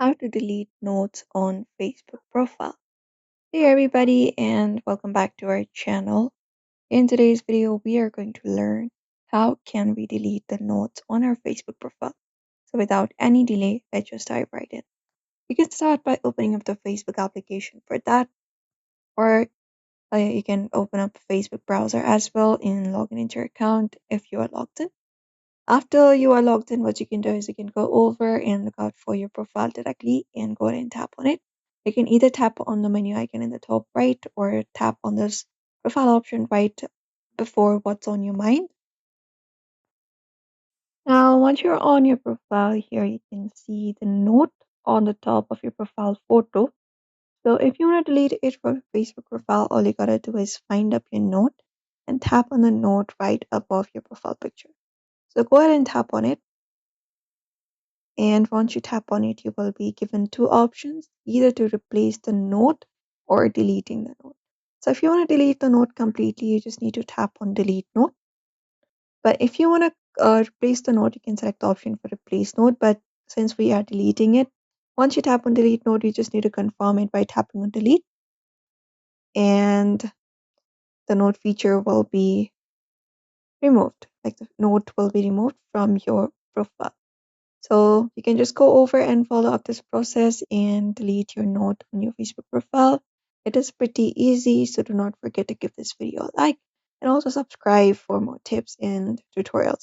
How to delete notes on Facebook profile. Hey everybody, and welcome back to our channel. In today's video, we are going to learn how can we delete the notes on our Facebook profile. So without any delay, let's just dive right in. You can start by opening up the Facebook application for that, or you can open up a Facebook browser as well and log in into your account if you are logged in. After you are logged in, what you can do is you can go over and look out for your profile directly and go ahead and tap on it. You can either tap on the menu icon in the top right or tap on this profile option right before what's on your mind. Now, once you're on your profile here, you can see the note on the top of your profile photo. So if you want to delete it from your Facebook profile, all you gotta do is find up your note and tap on the note right above your profile picture. So go ahead and tap on it. And once you tap on it, you will be given two options, either to replace the note or deleting the note. So if you want to delete the note completely, you just need to tap on delete note. But if you want to replace the note, you can select the option for replace note. But since we are deleting it, once you tap on delete note, you just need to confirm it by tapping on delete. And the note feature will be removed, like the note will be removed from your profile. So you can just go over and follow up this process and delete your note on your Facebook profile. It is pretty easy, so do not forget to give this video a like and also subscribe for more tips and tutorials.